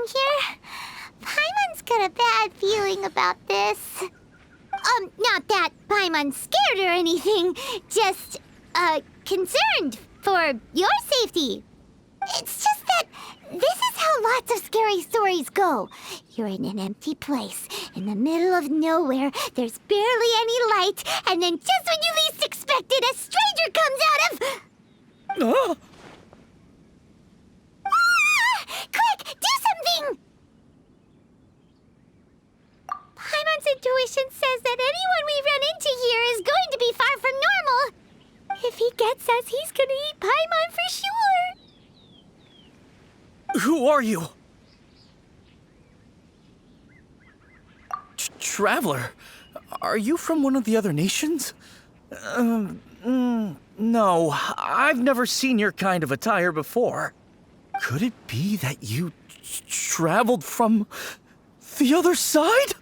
here? Paimon's got a bad feeling about this. Not that Paimon's scared or anything, just, concerned for your safety. It's just that this is how lots of scary stories go. You're in an empty place, in the middle of nowhere, there's barely any light, and then just when you least expect it, a stranger comes out of... Oh! Quick, do something! Paimon's intuition says that anyone we run into here is going to be far from normal. If he gets us, he's gonna eat Paimon for sure. Who are you? Traveler, are you from one of the other nations? No, I've never seen your kind of attire before. Could it be that you traveled from the other side?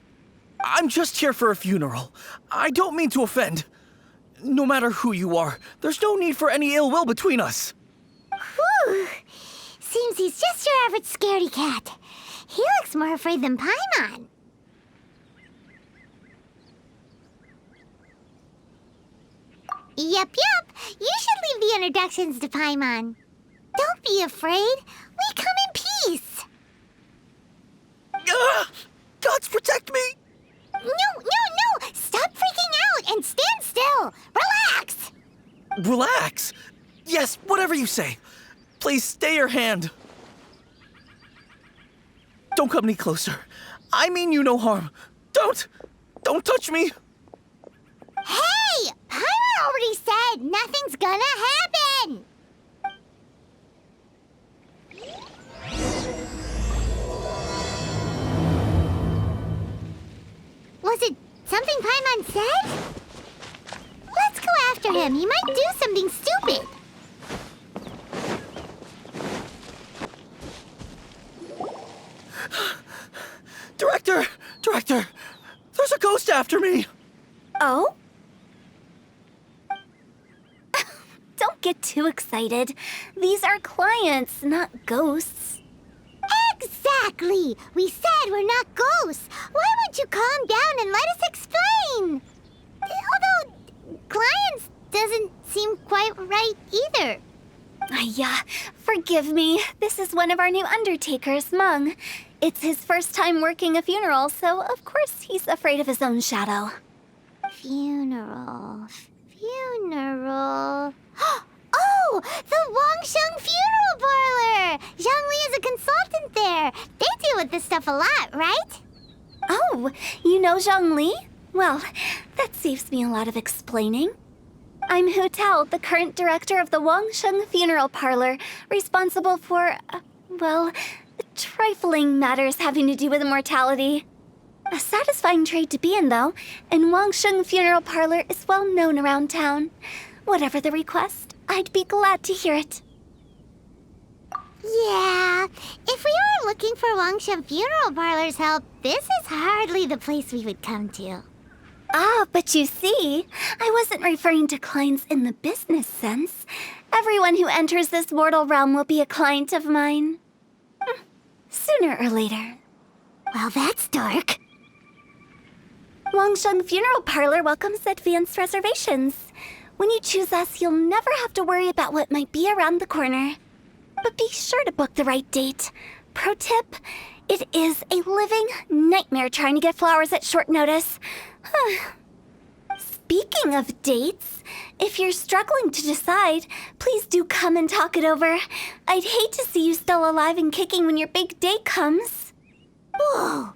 I'm just here for a funeral. I don't mean to offend. No matter who you are, there's no need for any ill will between us. Whew. Seems he's just your average scaredy cat. He looks more afraid than Paimon. Yep. You should leave the introductions to Paimon. Don't be afraid. We come in peace. Gods protect me! No. Stop freaking out and stand still. Relax. Relax? Yes, whatever you say. Please stay your hand. Don't come any closer. I mean you no harm. Don't touch me. Hey! Paimon already said nothing's gonna happen! Was it something Paimon said? Let's go after him. He might do something stupid. Director! There's a ghost after me! Oh? Don't get too excited. These are clients, not ghosts. Exactly! We said we're not ghosts. Why won't you calm down and let us explain? Although, clients doesn't seem quite right either. Yeah, forgive me. This is one of our new undertakers, Mung. It's his first time working a funeral, so of course he's afraid of his own shadow. Funeral. Oh! The Wangsheng Funeral Parlor! Zhongli is a consultant there. They deal with this stuff a lot, right? Oh, you know Zhongli? Well, that saves me a lot of explaining. I'm Hu Tao, the current director of the Wangsheng Funeral Parlor, responsible for, trifling matters having to do with immortality. A satisfying trade to be in, though, and Wangsheng Funeral Parlor is well known around town. Whatever the request, I'd be glad to hear it. Yeah, if we were looking for Wangsheng Funeral Parlor's help, this is hardly the place we would come to. Ah, but you see, I wasn't referring to clients in the business sense. Everyone who enters this mortal realm will be a client of mine. Sooner or later. Well, that's dark. Wangsheng Funeral Parlor welcomes advanced reservations. When you choose us, you'll never have to worry about what might be around the corner. But be sure to book the right date. Pro tip, it is a living nightmare trying to get flowers at short notice. Speaking of dates, if you're struggling to decide, please do come and talk it over. I'd hate to see you still alive and kicking when your big day comes. Whoa!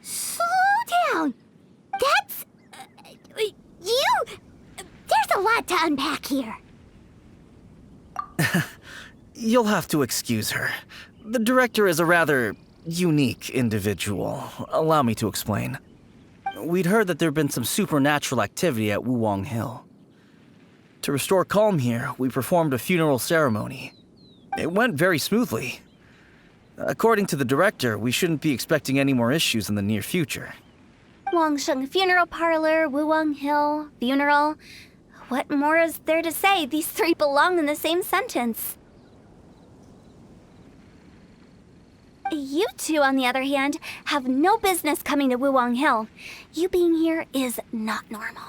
Slow down! That's... There's a lot to unpack here. You'll have to excuse her. The director is a rather unique individual. Allow me to explain. We'd heard that there'd been some supernatural activity at Wuwang Hill. To restore calm here, we performed a funeral ceremony. It went very smoothly. According to the director, we shouldn't be expecting any more issues in the near future. Wangsheng Funeral Parlor, Wuwang Hill, funeral. What more is there to say? These three belong in the same sentence. You two, on the other hand, have no business coming to Wuwang Hill. You being here is not normal.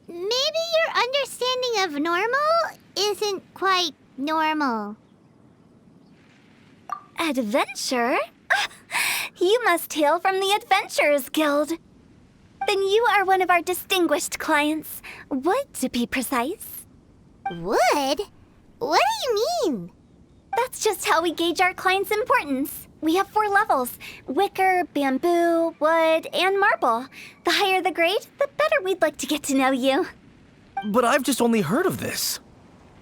Maybe your understanding of normal isn't quite normal. Adventure? You must hail from the Adventurers Guild. Then you are one of our distinguished clients. Wood, to be precise. Wood? What do you mean? That's just how we gauge our clients' importance. We have 4 levels: wicker, bamboo, wood, and marble. The higher the grade, the better we'd like to get to know you. But I've just only heard of this.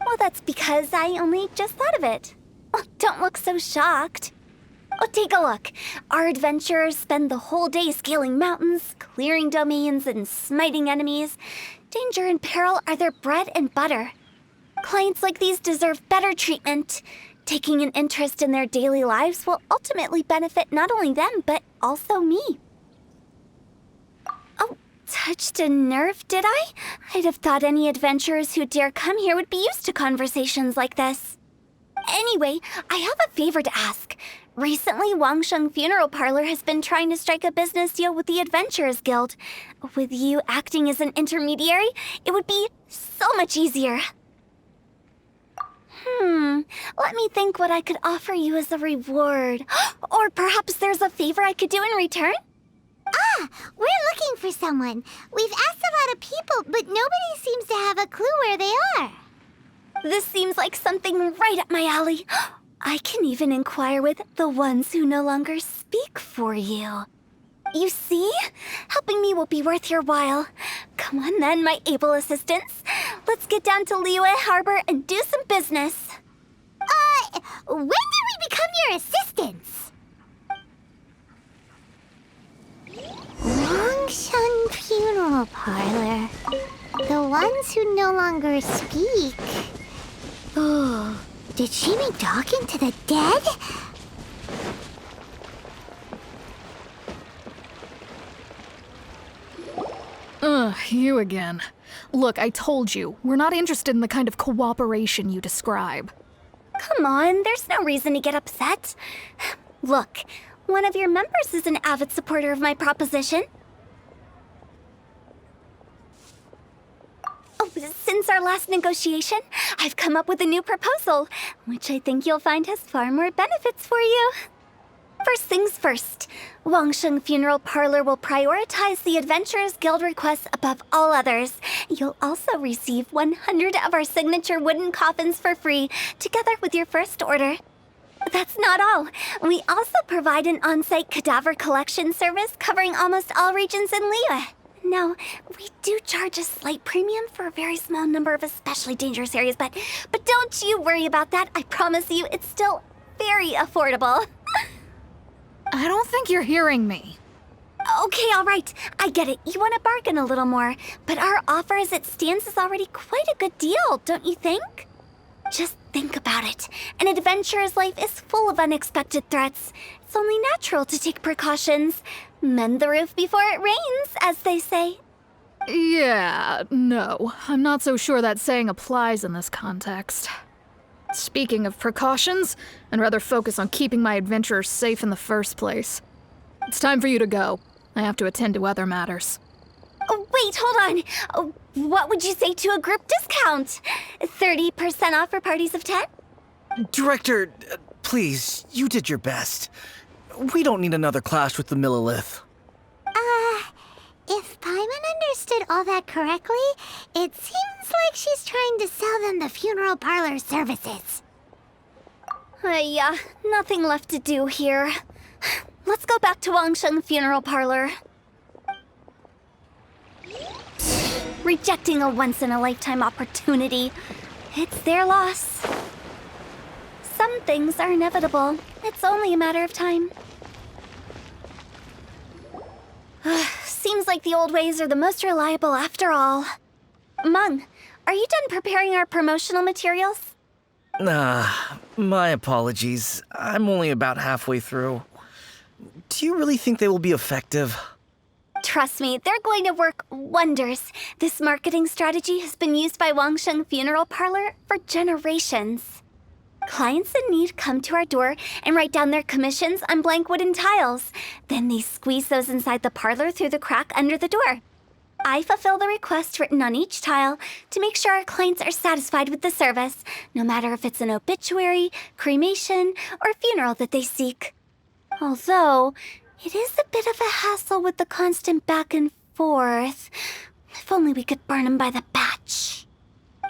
Well, that's because I only just thought of it. Oh, don't look so shocked. Oh, take a look. Our adventurers spend the whole day scaling mountains, clearing domains, and smiting enemies. Danger and peril are their bread and butter. Clients like these deserve better treatment. Taking an interest in their daily lives will ultimately benefit not only them, but also me. Oh, touched a nerve, did I? I'd have thought any adventurers who dare come here would be used to conversations like this. Anyway, I have a favor to ask. Recently, Wangsheng Funeral Parlor has been trying to strike a business deal with the Adventurers Guild. With you acting as an intermediary, it would be so much easier. Let me think what I could offer you as a reward. Or perhaps there's a favor I could do in return? We're looking for someone. We've asked a lot of people, but nobody seems to have a clue where they are. This seems like something right up my alley. I can even inquire with the ones who no longer speak for you. You see? Helping me will be worth your while. Come on then, my able assistants. Let's get down to Liyue Harbor and do some business. When did we become your assistants? Longshun Funeral Parlor. The ones who no longer speak. Oh, did she mean talking to the dead? You again. Look, I told you, we're not interested in the kind of cooperation you describe. Come on, there's no reason to get upset. Look, one of your members is an avid supporter of my proposition. Oh, since our last negotiation, I've come up with a new proposal, which I think you'll find has far more benefits for you. First things first, Wangsheng Funeral Parlor will prioritize the Adventurers Guild requests above all others. You'll also receive 100 of our signature wooden coffins for free, together with your first order. That's not all. We also provide an on-site cadaver collection service covering almost all regions in Liyue. Now, we do charge a slight premium for a very small number of especially dangerous areas, but don't you worry about that. I promise you, it's still very affordable. I don't think you're hearing me. Okay, all right. I get it. You want to bargain a little more, but our offer as it stands is already quite a good deal, don't you think? Just think about it. An adventurer's life is full of unexpected threats. It's only natural to take precautions. Mend the roof before it rains, as they say. Yeah, no. I'm not so sure that saying applies in this context. Speaking of precautions, I'd rather focus on keeping my adventurers safe in the first place. It's time for you to go. I have to attend to other matters. Oh, wait, hold on. Oh, what would you say to a group discount? 30% off for parties of 10? Director, please, you did your best. We don't need another clash with the Millilith. If Paimon understood all that correctly, it seems like she's trying to sell them the funeral parlor services. Yeah, nothing left to do here. Let's go back to Wangsheng Funeral Parlor. Rejecting a once-in-a-lifetime opportunity. It's their loss. Some things are inevitable. It's only a matter of time. Seems like the old ways are the most reliable after all. Mung, are you done preparing our promotional materials? My apologies. I'm only about halfway through. Do you really think they will be effective? Trust me, they're going to work wonders. This marketing strategy has been used by Wangsheng Funeral Parlor for generations. Clients in need come to our door and write down their commissions on blank wooden tiles. Then they squeeze those inside the parlor through the crack under the door. I fulfill the request written on each tile to make sure our clients are satisfied with the service, no matter if it's an obituary, cremation, or funeral that they seek. Although, it is a bit of a hassle with the constant back and forth. If only we could burn them by the batch.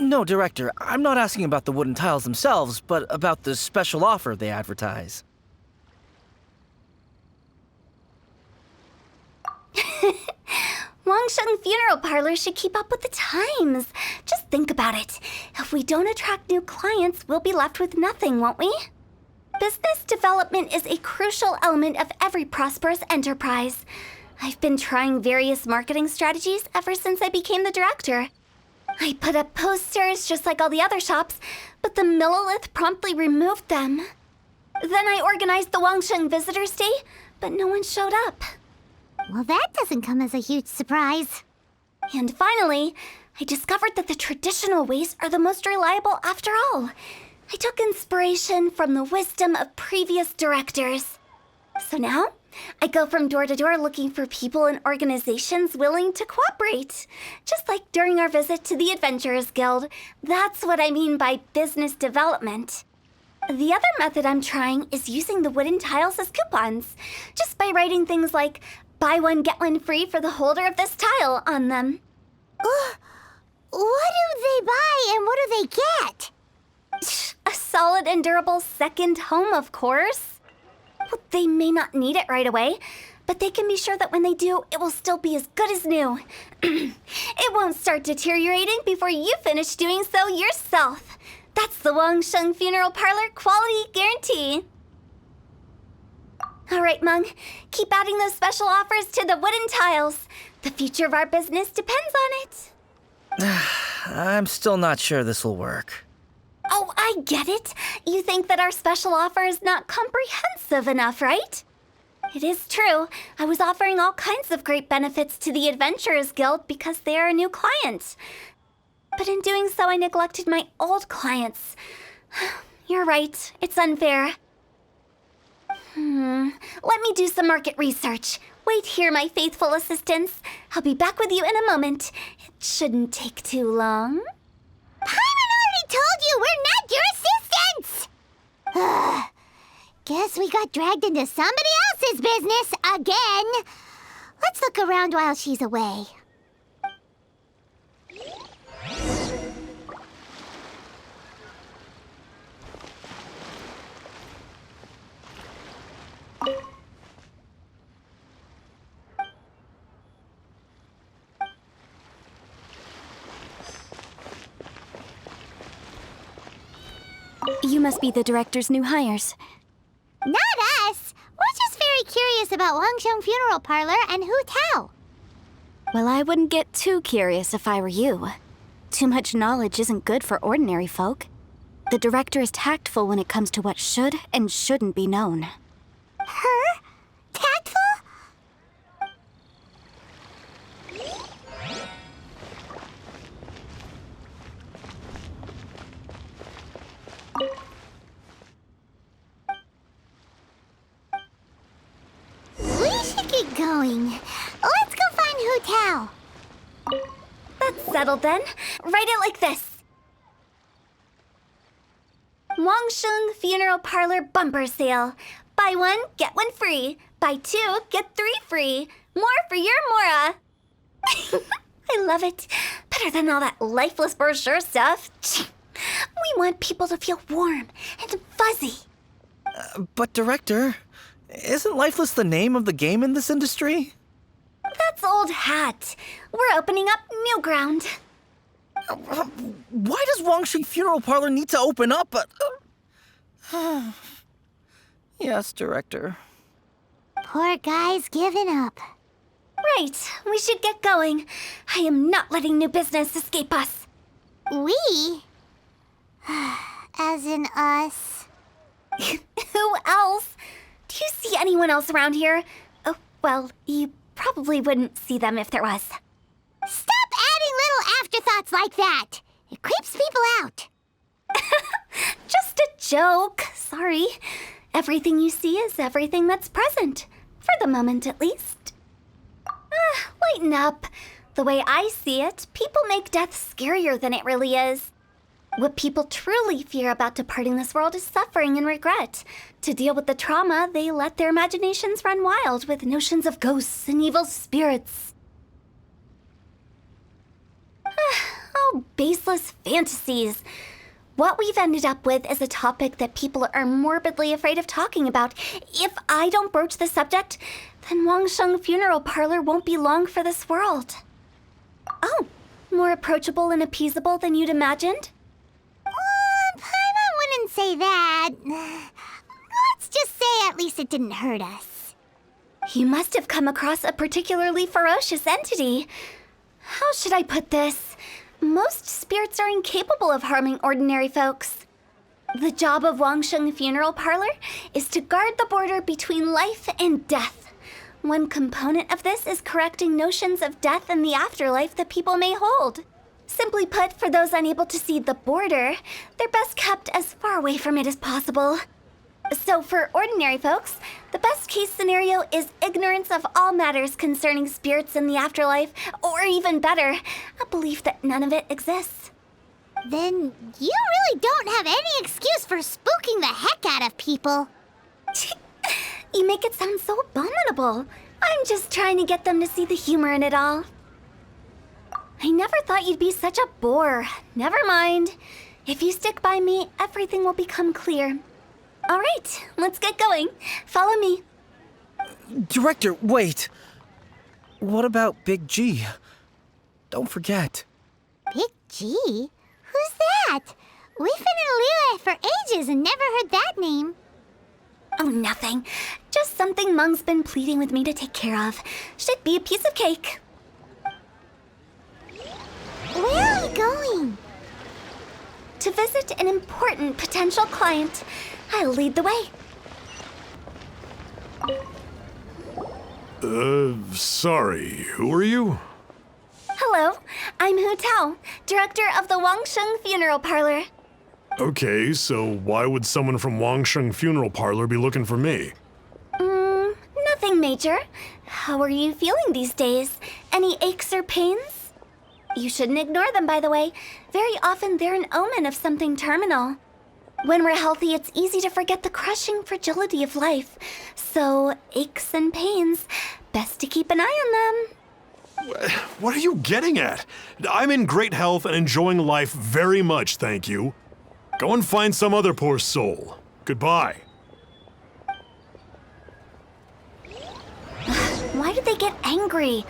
No, Director, I'm not asking about the wooden tiles themselves, but about the special offer they advertise. Wangsheng Funeral Parlor should keep up with the times. Just think about it. If we don't attract new clients, we'll be left with nothing, won't we? Business development is a crucial element of every prosperous enterprise. I've been trying various marketing strategies ever since I became the director. I put up posters just like all the other shops, but the Millilith promptly removed them. Then I organized the Wangsheng Visitors Day, but no one showed up. Well, that doesn't come as a huge surprise. And finally, I discovered that the traditional ways are the most reliable after all. I took inspiration from the wisdom of previous directors. So now, I go from door to door looking for people and organizations willing to cooperate. Just like during our visit to the Adventurers Guild. That's what I mean by business development. The other method I'm trying is using the wooden tiles as coupons. Just by writing things like, buy one, get one free for the holder of this tile on them. What do they buy and what do they get? A solid and durable second home, of course. Well, they may not need it right away, but they can be sure that when they do, it will still be as good as new. It won't start deteriorating before you finish doing so yourself. That's the Wangsheng Funeral Parlor quality guarantee. All right, Mung, keep adding those special offers to the wooden tiles. The future of our business depends on it. I'm still not sure this will work. Oh, I get it. You think that our special offer is not comprehensive enough, right? It is true. I was offering all kinds of great benefits to the Adventurers Guild because they are a new client. But in doing so, I neglected my old clients. You're right. It's unfair. Let me do some market research. Wait here, my faithful assistants. I'll be back with you in a moment. It shouldn't take too long. Paimon already told you we're not your assistants! Guess we got dragged into somebody else's business again. Let's look around while she's away. You must be the director's new hires. Not us! We're just very curious about Wangsheng Funeral Parlor and Hu Tao. Well, I wouldn't get too curious if I were you. Too much knowledge isn't good for ordinary folk. The director is tactful when it comes to what should and shouldn't be known. Her? Tactful? We should get going. Let's go find Hu Tao. That's settled then. Write it like this. Wangsheng Funeral Parlor Bumper Sale. Buy one, get one free. Buy two, get three free. More for your Mora. I love it. Better than all that lifeless brochure stuff. We want people to feel warm and fuzzy. But Director, isn't Lifeless the name of the game in this industry? That's old hat. We're opening up new ground. Why does Wangsheng Funeral Parlor need to open up? Yes, Director. Poor guy's given up. Right, we should get going. I am not letting new business escape us. We? As in us. Who else? Do you see anyone else around here? Oh, well, you probably wouldn't see them if there was. Stop adding little afterthoughts like that. It creeps people out. Just a joke. Sorry. Everything you see is everything that's present. For the moment, at least. Lighten up. The way I see it, people make death scarier than it really is. What people truly fear about departing this world is suffering and regret. To deal with the trauma, they let their imaginations run wild with notions of ghosts and evil spirits. Oh, baseless fantasies. What we've ended up with is a topic that people are morbidly afraid of talking about. If I don't broach the subject, then Wangsheng Funeral Parlor won't be long for this world. Oh, more approachable and appeasable than you'd imagined? Paimon wouldn't say that. Let's just say at least it didn't hurt us. You must have come across a particularly ferocious entity. How should I put this? Most spirits are incapable of harming ordinary folks. The job of Wangsheng Funeral Parlor is to guard the border between life and death. One component of this is correcting notions of death and the afterlife that people may hold. Simply put, for those unable to see the border, they're best kept as far away from it as possible. So for ordinary folks, the best case scenario is ignorance of all matters concerning spirits in the afterlife, or even better, a belief that none of it exists. Then you really don't have any excuse for spooking the heck out of people. You make it sound so abominable. I'm just trying to get them to see the humor in it all. I never thought you'd be such a bore. Never mind. If you stick by me, everything will become clear. All right, let's get going. Follow me. Director, wait! What about Big G? Don't forget. Big G? Who's that? We've been in Liyue for ages and never heard that name. Oh, nothing. Just something Mung's been pleading with me to take care of. Should be a piece of cake. Where are you going? To visit an important potential client. I'll lead the way. Sorry, who are you? Hello, I'm Hu Tao, director of the Wangsheng Funeral Parlor. Okay, so why would someone from Wangsheng Funeral Parlor be looking for me? Nothing major. How are you feeling these days? Any aches or pains? You shouldn't ignore them, by the way. Very often they're an omen of something terminal. When we're healthy, it's easy to forget the crushing fragility of life. So, aches and pains, best to keep an eye on them. What are you getting at? I'm in great health and enjoying life very much, thank you. Go and find some other poor soul. Goodbye. Why did they get angry?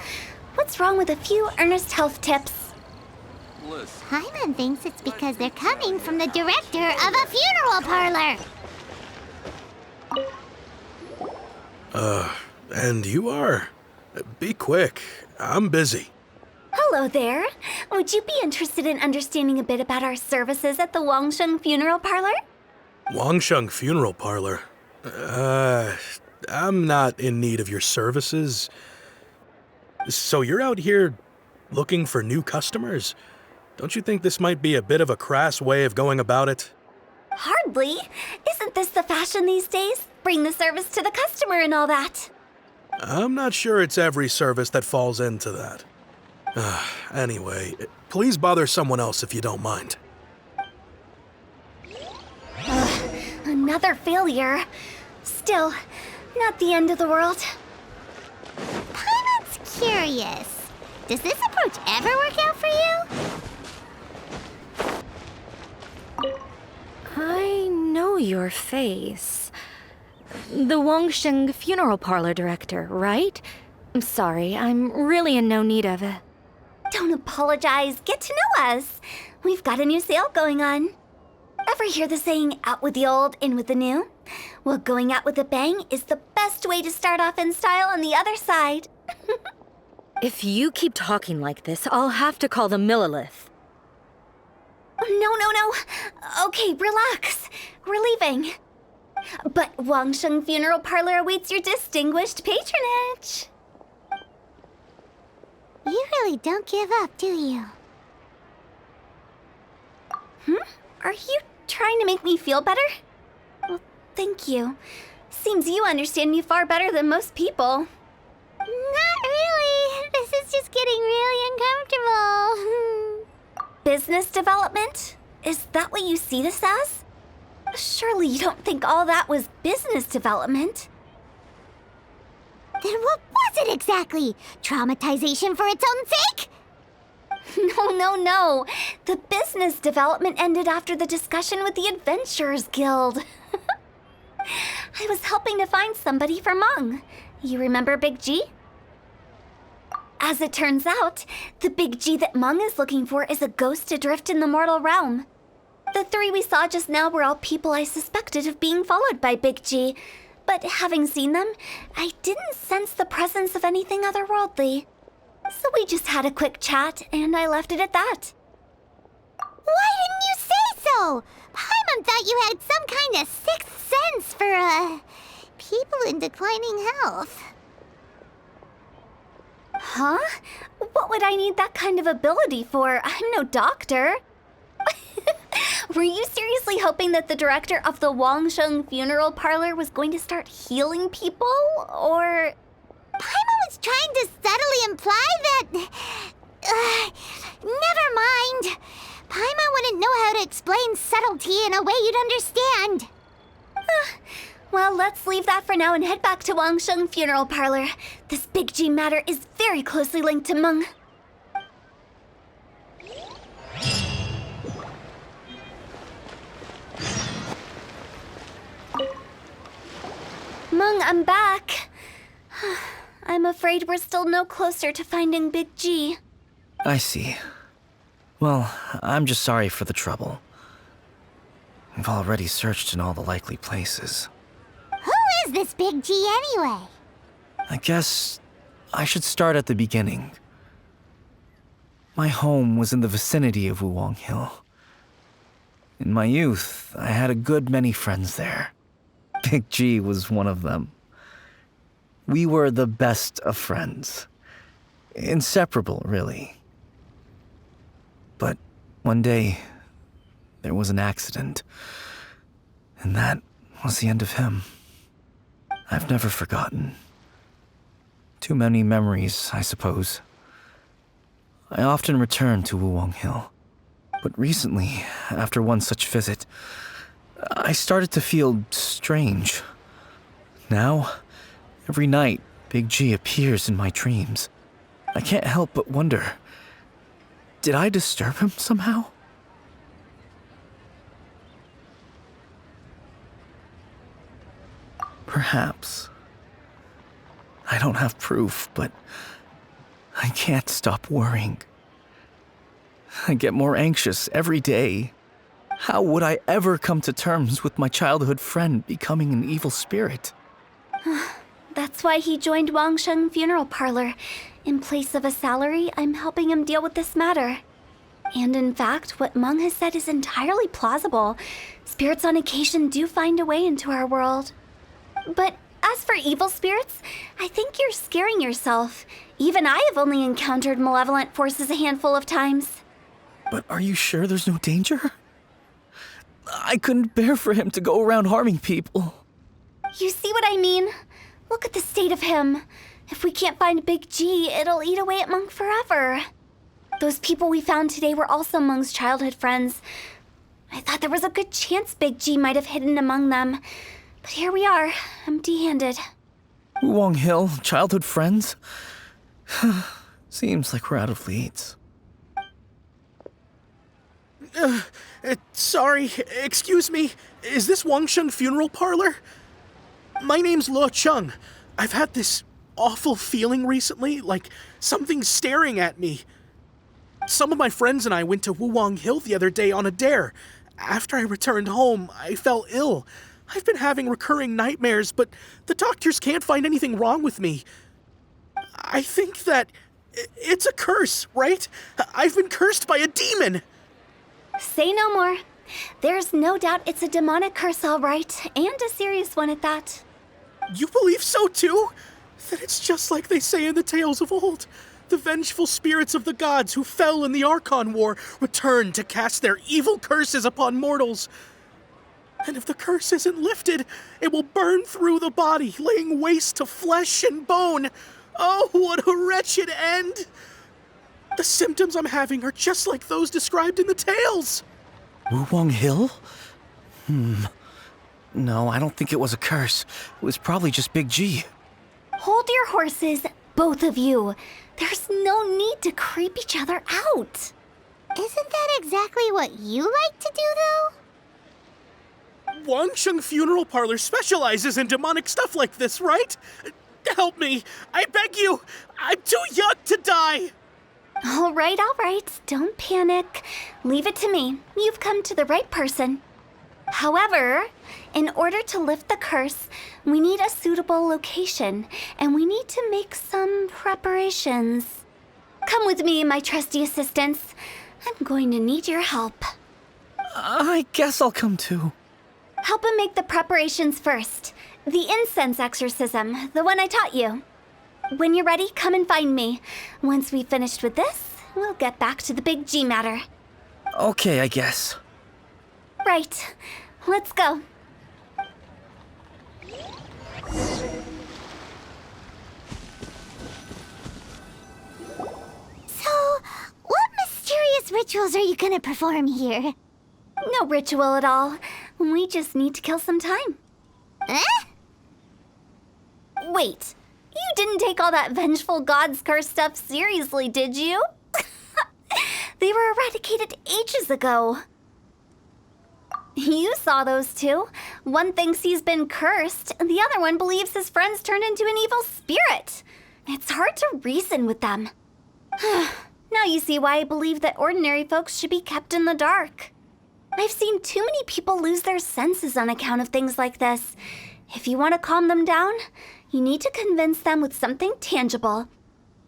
What's wrong with a few earnest health tips? Paimon thinks it's because they're coming from the director of a funeral parlor. And you are? Be quick. I'm busy. Hello there. Would you be interested in understanding a bit about our services at the Wangsheng Funeral Parlor? Wangsheng Funeral Parlor? I'm not in need of your services. So you're out here looking for new customers? Don't you think this might be a bit of a crass way of going about it? Hardly. Isn't this the fashion these days? Bring the service to the customer and all that. I'm not sure it's every service that falls into that. Anyway, please bother someone else if you don't mind. Another failure. Still, not the end of the world. Paimon's curious. Does this approach ever work out for you? I know your face. The Wangsheng Funeral Parlor director, right? I'm sorry, I'm really in no need of it. Don't apologize. Get to know us. We've got a new sale going on. Ever hear the saying, out with the old, in with the new? Well, going out with a bang is the best way to start off in style on the other side. If you keep talking like this, I'll have to call the Millilith. No. Okay, relax. We're leaving. But Wangsheng Funeral Parlor awaits your distinguished patronage. You really don't give up, do you? Are you trying to make me feel better? Well, thank you. Seems you understand me far better than most people. Not really. This is just getting really uncomfortable. Business development? Is that what you see this as? Surely you don't think all that was business development. Then what was it exactly? Traumatization for its own sake? No. The business development ended after the discussion with the Adventurers Guild. I was helping to find somebody for Mung. You remember Big G? As it turns out, the Big G that Mung is looking for is a ghost adrift in the mortal realm. The three we saw just now were all people I suspected of being followed by Big G, but having seen them, I didn't sense the presence of anything otherworldly. So we just had a quick chat, and I left it at that. Why didn't you say so? Paimon thought you had some kind of sixth sense for, people in declining health. Huh? What would I need that kind of ability for? I'm no doctor. Were you seriously hoping that the director of the Wangsheng Funeral Parlor was going to start healing people, or...? Paimon was trying to subtly imply that... never mind. Paimon wouldn't know how to explain subtlety in a way you'd understand. Well, let's leave that for now and head back to Wangsheng Funeral Parlor. This Big G matter is very closely linked to Mung. Mung, I'm back. I'm afraid we're still no closer to finding Big G. I see. Well, I'm just sorry for the trouble. We've already searched in all the likely places. Who is this Big G anyway? I guess I should start at the beginning. My home was in the vicinity of Wuwang Hill. In my youth, I had a good many friends there. Big G was one of them. We were the best of friends. Inseparable, really. But one day, there was an accident. And that was the end of him. I've never forgotten. Too many memories, I suppose. I often return to Wuwang Hill. But recently, after one such visit, I started to feel strange. Now, every night, Big G appears in my dreams. I can't help but wonder, did I disturb him somehow? Perhaps. I don't have proof, but I can't stop worrying. I get more anxious every day. How would I ever come to terms with my childhood friend becoming an evil spirit? That's why he joined Wangsheng Funeral Parlor. In place of a salary, I'm helping him deal with this matter. And in fact, what Mung has said is entirely plausible. Spirits on occasion do find a way into our world. But as for evil spirits, I think you're scaring yourself. Even I have only encountered malevolent forces a handful of times. But are you sure there's no danger? I couldn't bear for him to go around harming people. You see what I mean? Look at the state of him. If we can't find Big G, it'll eat away at Mung forever. Those people we found today were also Mung's childhood friends. I thought there was a good chance Big G might have hidden among them. But here we are, empty-handed. Wuwang Hill, childhood friends? Seems like we're out of leads. Sorry, excuse me. Is this Wangsheng Funeral Parlor? My name's Luo Chung. I've had this awful feeling recently, like something's staring at me. Some of my friends and I went to Wuwang Hill the other day on a dare. After I returned home, I fell ill. I've been having recurring nightmares, but the doctors can't find anything wrong with me. I think that it's a curse, right? I've been cursed by a demon. Say no more. There's no doubt it's a demonic curse, all right, and a serious one at that. You believe so too? Then it's just like they say in the tales of old. The vengeful spirits of the gods who fell in the Archon War return to cast their evil curses upon mortals. And if the curse isn't lifted, it will burn through the body, laying waste to flesh and bone. Oh, what a wretched end! The symptoms I'm having are just like those described in the tales. Wuwang Hill? No, I don't think it was a curse. It was probably just Big G. Hold your horses, both of you. There's no need to creep each other out. Isn't that exactly what you like to do, though? Wangsheng Funeral Parlor specializes in demonic stuff like this, right? Help me. I beg you. I'm too young to die. All right. Don't panic. Leave it to me. You've come to the right person. However, in order to lift the curse, we need a suitable location, and we need to make some preparations. Come with me, my trusty assistants. I'm going to need your help. I guess I'll come too. Help him make the preparations first. The incense exorcism, the one I taught you. When you're ready, come and find me. Once we've finished with this, we'll get back to the Big G matter. Okay, I guess. Right. Let's go. So, what mysterious rituals are you gonna perform here? No ritual at all. We just need to kill some time. Eh? Wait, you didn't take all that vengeful God's curse stuff seriously, did you? They were eradicated ages ago. You saw those two. One thinks he's been cursed, and the other one believes his friends turned into an evil spirit. It's hard to reason with them. Now you see why I believe that ordinary folks should be kept in the dark. I've seen too many people lose their senses on account of things like this. If you want to calm them down, you need to convince them with something tangible.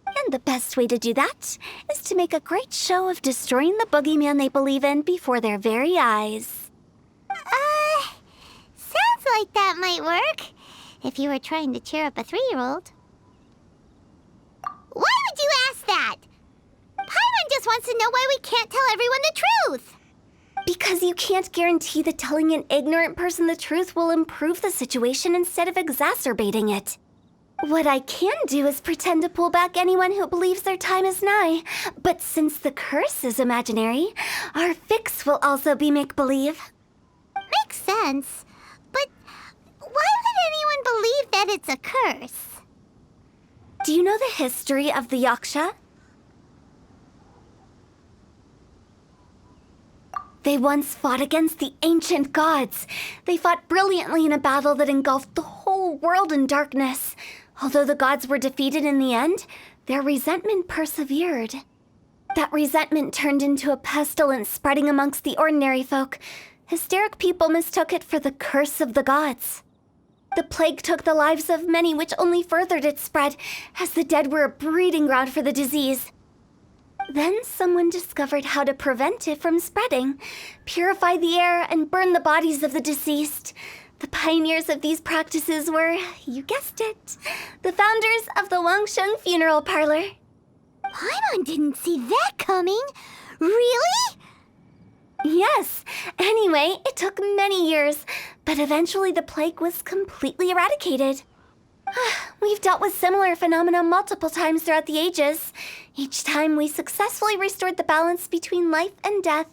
And the best way to do that is to make a great show of destroying the boogeyman they believe in before their very eyes. Sounds like that might work. If you were trying to cheer up a 3-year-old. Why would you ask that? Paimon just wants to know why we can't tell everyone the truth. Because you can't guarantee that telling an ignorant person the truth will improve the situation instead of exacerbating it. What I can do is pretend to pull back anyone who believes their time is nigh. But since the curse is imaginary, our fix will also be make-believe. Makes sense. But why would anyone believe that it's a curse? Do you know the history of the Yaksha? They once fought against the ancient gods. They fought brilliantly in a battle that engulfed the whole world in darkness. Although the gods were defeated in the end, their resentment persevered. That resentment turned into a pestilence spreading amongst the ordinary folk. Hysteric people mistook it for the curse of the gods. The plague took the lives of many, which only furthered its spread, as the dead were a breeding ground for the disease. Then someone discovered how to prevent it from spreading, purify the air, and burn the bodies of the deceased. The pioneers of these practices were, you guessed it, the founders of the Wangsheng Funeral Parlor. Paimon didn't see that coming. Really? Yes. Anyway, it took many years, but eventually the plague was completely eradicated. We've dealt with similar phenomena multiple times throughout the ages. Each time we successfully restored the balance between life and death.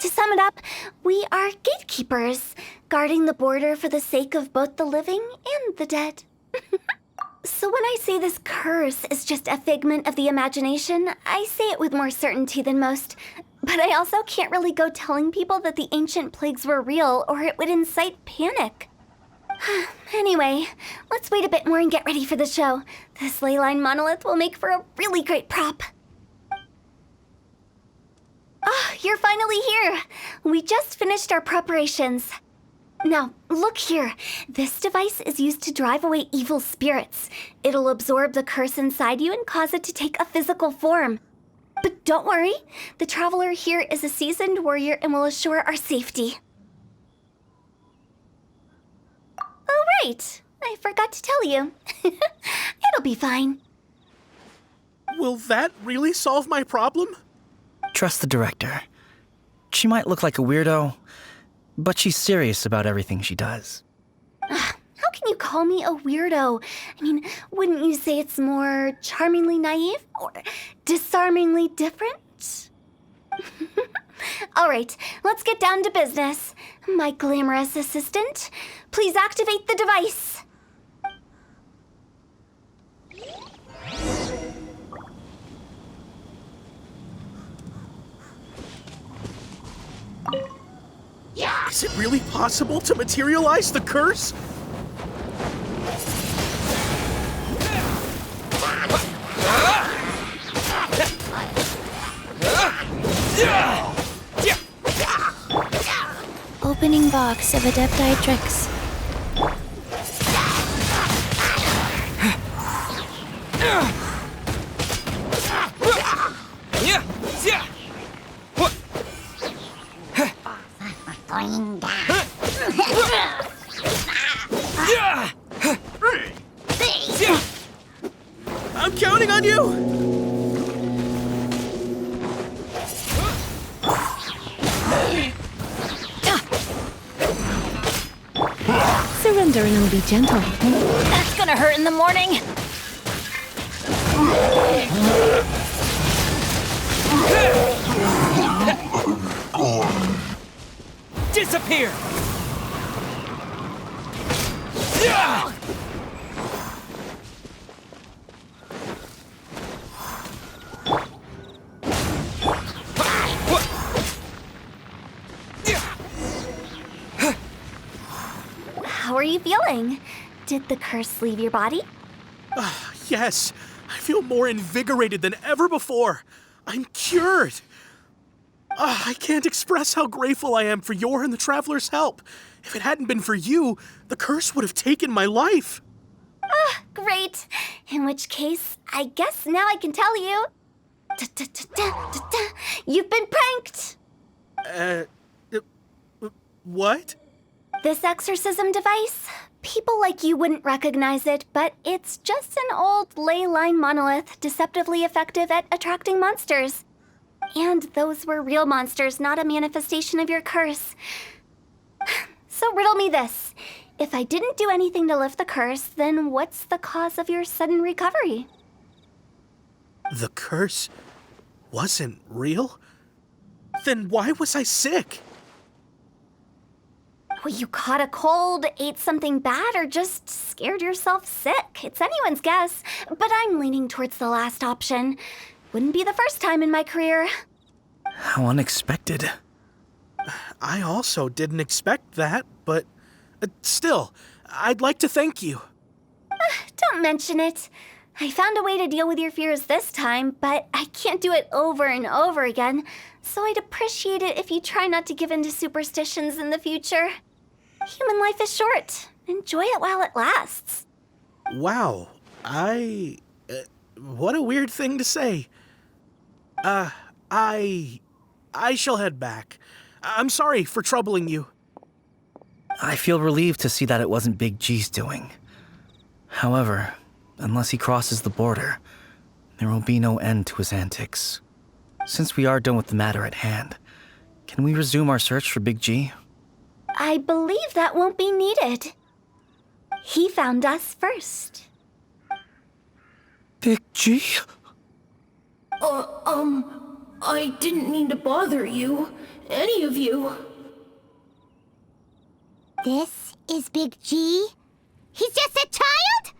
To sum it up, we are gatekeepers, guarding the border for the sake of both the living and the dead. So when I say this curse is just a figment of the imagination, I say it with more certainty than most. But I also can't really go telling people that the ancient plagues were real, or it would incite panic. Anyway, let's wait a bit more and get ready for the show. This leyline monolith will make for a really great prop. Oh, you're finally here! We just finished our preparations. Now, look here. This device is used to drive away evil spirits. It'll absorb the curse inside you and cause it to take a physical form. But don't worry, the traveler here is a seasoned warrior and will assure our safety. Oh, right. I forgot to tell you. It'll be fine. Will that really solve my problem? Trust the director. She might look like a weirdo, but she's serious about everything she does. How can you call me a weirdo? I mean, wouldn't you say it's more charmingly naive or disarmingly different? All right, let's get down to business. My glamorous assistant, please activate the device. Is it really possible to materialize the curse? Opening box of Adepti tricks. I'm counting on you! Surrender and be gentle. That's gonna hurt in the morning. Disappear! How are you feeling? Did the curse leave your body? Yes, I feel more invigorated than ever before. I'm cured. I can't express how grateful I am for your and the Traveler's help. If it hadn't been for you, the curse would have taken my life. Great. In which case, I guess now I can tell you. You've been pranked. What? This exorcism device, people like you wouldn't recognize it, but it's just an old ley line monolith deceptively effective at attracting monsters. And those were real monsters, not a manifestation of your curse. So riddle me this. If I didn't do anything to lift the curse, then what's the cause of your sudden recovery? The curse wasn't real? Then why was I sick? Well, you caught a cold, ate something bad, or just scared yourself sick. It's anyone's guess, but I'm leaning towards the last option. Wouldn't be the first time in my career. How unexpected. I also didn't expect that, but still, I'd like to thank you. Don't mention it. I found a way to deal with your fears this time, but I can't do it over and over again, so I'd appreciate it if you try not to give in to superstitions in the future. Human life is short. Enjoy it while it lasts. Wow, what a weird thing to say. I shall head back. I'm sorry for troubling you. I feel relieved to see that it wasn't Big G's doing. However, unless he crosses the border, there will be no end to his antics. Since we are done with the matter at hand, can we resume our search for Big G? I believe that won't be needed. He found us first. Big G? I didn't mean to bother you. Any of you. This is Big G? He's just a child?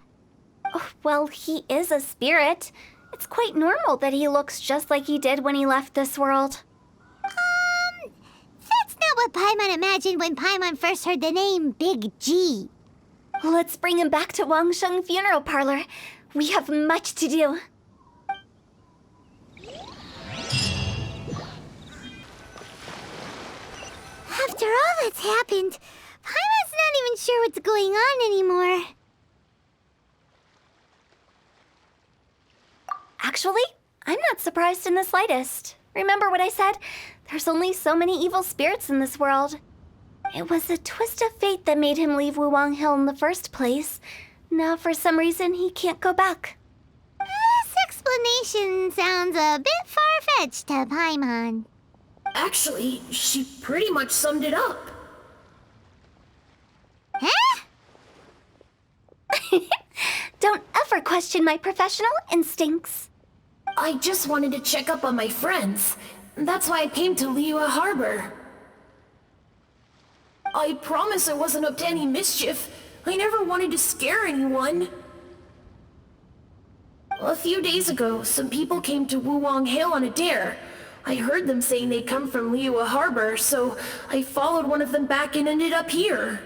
Oh, well, he is a spirit. It's quite normal that he looks just like he did when he left this world. That's not what Paimon imagined when Paimon first heard the name Big G. Let's bring him back to Wangsheng Funeral Parlor. We have much to do. After all that's happened, Paimon's not even sure what's going on anymore. Actually, I'm not surprised in the slightest. Remember what I said? There's only so many evil spirits in this world. It was a twist of fate that made him leave Wuwang Hill in the first place. Now, for some reason, he can't go back. This explanation sounds a bit far-fetched to Paimon. Actually, she pretty much summed it up. question my professional instincts. I just wanted to check up on my friends. That's why I came to Liyue Harbor. I promise I wasn't up to any mischief. I never wanted to scare anyone. A few days ago, some people came to Wuwang Hill on a dare. I heard them saying they'd come from Liyue Harbor, so I followed one of them back and ended up here.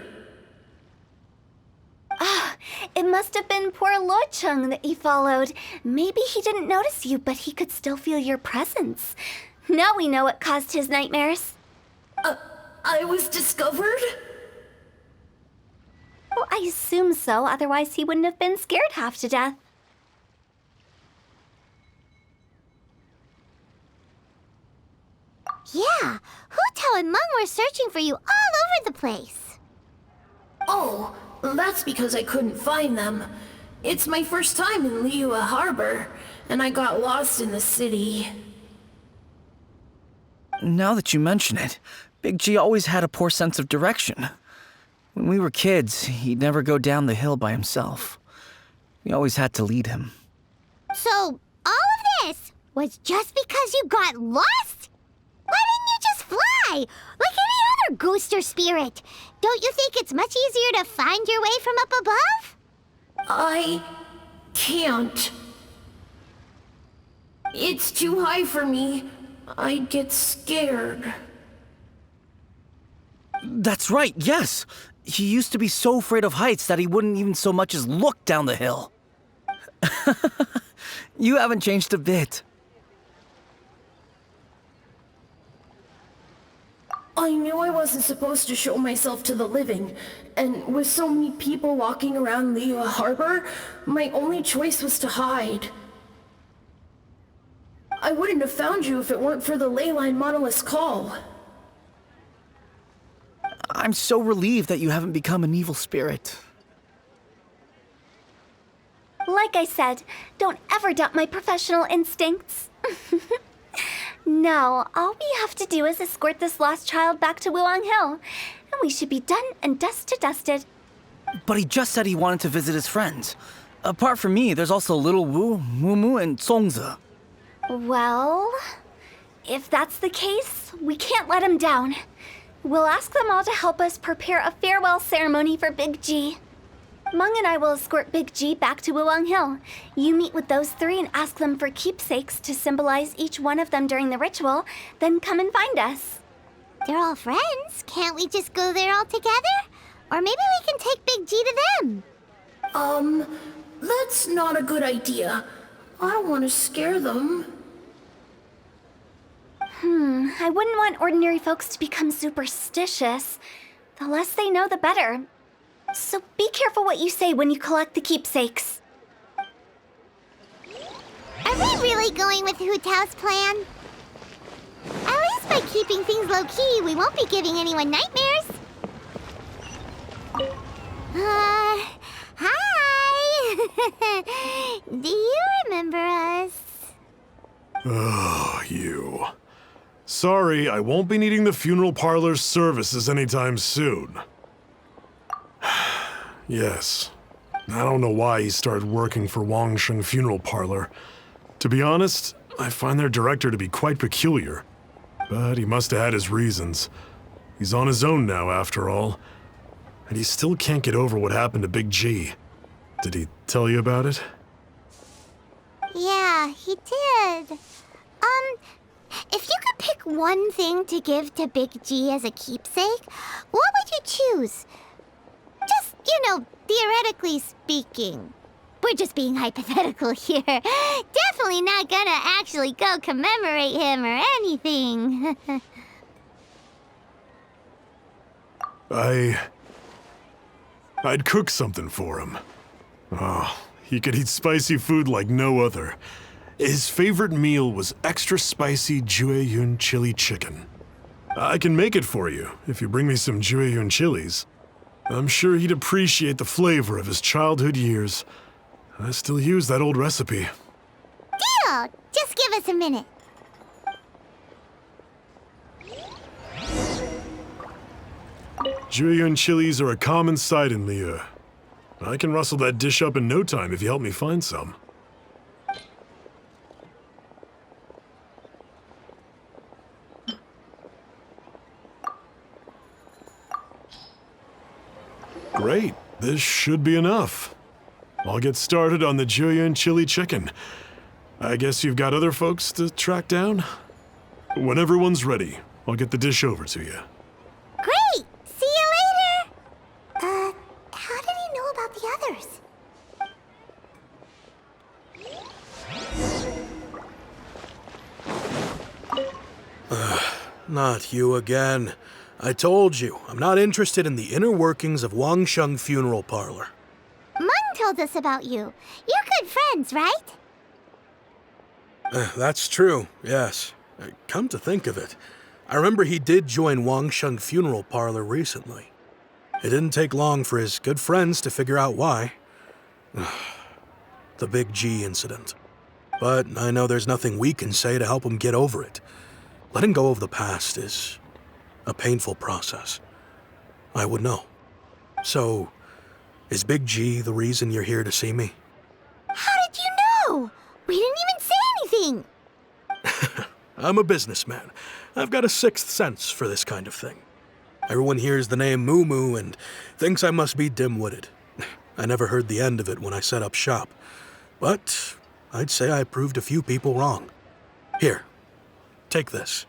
It must have been poor Luocheng that you followed. Maybe he didn't notice you, but he could still feel your presence. Now we know what caused his nightmares. I was discovered? Well, I assume so, otherwise he wouldn't have been scared half to death. Yeah, Hu Tao and Meng were searching for you all over the place. Oh, that's because I couldn't find them. It's my first time in Liyue Harbor, and I got lost in the city. Now that you mention it, Big G always had a poor sense of direction. When we were kids, he'd never go down the hill by himself. We always had to lead him. So, all of this was just because you got lost? Why didn't you just fly? Like any other ghost or spirit? Don't you think it's much easier to find your way from up above? I can't. It's too high for me. I'd get scared. That's right, yes! He used to be so afraid of heights that he wouldn't even so much as look down the hill. You haven't changed a bit. I knew I wasn't supposed to show myself to the living, and with so many people walking around Liyue Harbor, my only choice was to hide. I wouldn't have found you if it weren't for the Leyline Monolith's call. I'm so relieved that you haven't become an evil spirit. Like I said, don't ever doubt my professional instincts. No, all we have to do is escort this lost child back to Wuwang Hill, and we should be done and dusted. But he just said he wanted to visit his friends. Apart from me, there's also Little Wu, Mumu, and Songzi. Well, if that's the case, we can't let him down. We'll ask them all to help us prepare a farewell ceremony for Big G. Meng and I will escort Big G back to Wuwang Hill. You meet with those three and ask them for keepsakes to symbolize each one of them during the ritual, then come and find us. They're all friends. Can't we just go there all together? Or maybe we can take Big G to them. That's not a good idea. I don't want to scare them. I wouldn't want ordinary folks to become superstitious. The less they know, the better. So be careful what you say when you collect the keepsakes. Are we really going with Hu Tao's plan? At least by keeping things low-key, we won't be giving anyone nightmares. Hi! Do you remember us? Oh, you. Sorry, I won't be needing the funeral parlor's services anytime soon. Yes. I don't know why he started working for Wangsheng Funeral Parlor. To be honest, I find their director to be quite peculiar. But he must have had his reasons. He's on his own now, after all. And he still can't get over what happened to Big G. Did he tell you about it? Yeah, he did. If you could pick one thing to give to Big G as a keepsake, what would you choose? Just, theoretically speaking. We're just being hypothetical here. Definitely not gonna actually go commemorate him or anything. I'd cook something for him. Oh, he could eat spicy food like no other. His favorite meal was extra spicy Jueyun chili chicken. I can make it for you if you bring me some Jueyun chilies. I'm sure he'd appreciate the flavor of his childhood years. I still use that old recipe. Deal! Just give us a minute. Jueyun chilies are a common sight in Liyue. I can rustle that dish up in no time if you help me find some. Great, this should be enough. I'll get started on the Julian chili chicken. I guess you've got other folks to track down? When everyone's ready, I'll get the dish over to you. Great! See you later! How did he know about the others? Not you again. I told you, I'm not interested in the inner workings of Wangsheng Funeral Parlor. Mung told us about you. You're good friends, right? That's true, yes. Come to think of it, I remember he did join Wangsheng Funeral Parlor recently. It didn't take long for his good friends to figure out why. The Big G incident. But I know there's nothing we can say to help him get over it. Letting go of the past is a painful process. I would know. So, is Big G the reason you're here to see me? How did you know? We didn't even say anything. I'm a businessman. I've got a sixth sense for this kind of thing. Everyone hears the name Moo Moo and thinks I must be dim-witted. I never heard the end of it when I set up shop. But I'd say I proved a few people wrong. Here, take this.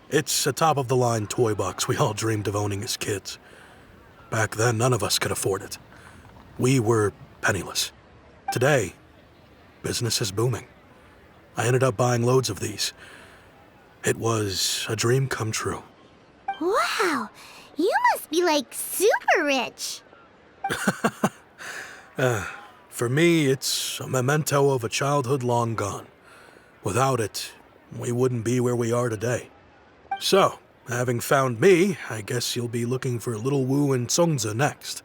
It's a top-of-the-line toy box we all dreamed of owning as kids. Back then, none of us could afford it. We were penniless. Today, business is booming. I ended up buying loads of these. It was a dream come true. Wow, you must be like super rich. For me, it's a memento of a childhood long gone. Without it, we wouldn't be where we are today. So, having found me, I guess you'll be looking for Little Wu and Songza next.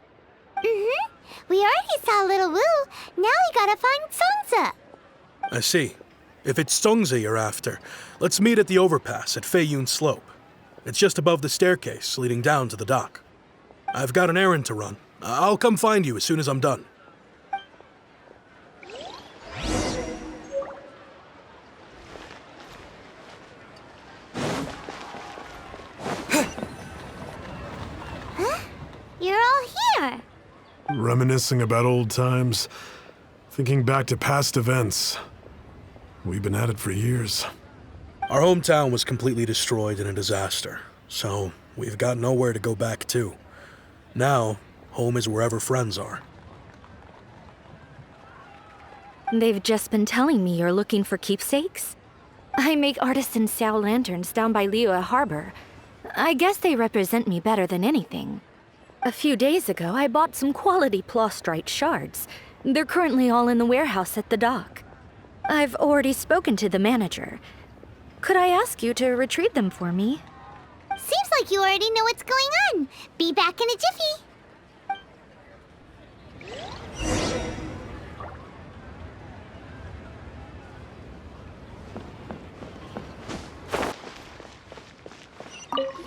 Mm-hmm. We already saw Little Wu. Now we gotta find Songza. I see. If it's Songza you're after, let's meet at the overpass at Feiyun Slope. It's just above the staircase leading down to the dock. I've got an errand to run. I'll come find you as soon as I'm done. You're all here. Reminiscing about old times, thinking back to past events. We've been at it for years. Our hometown was completely destroyed in a disaster, so we've got nowhere to go back to. Now, home is wherever friends are. They've just been telling me you're looking for keepsakes. I make artisan Xiao lanterns down by Liyue Harbor. I guess they represent me better than anything. A few days ago, I bought some quality plastrite shards. They're currently all in the warehouse at the dock. I've already spoken to the manager. Could I ask you to retrieve them for me? Seems like you already know what's going on. Be back in a jiffy.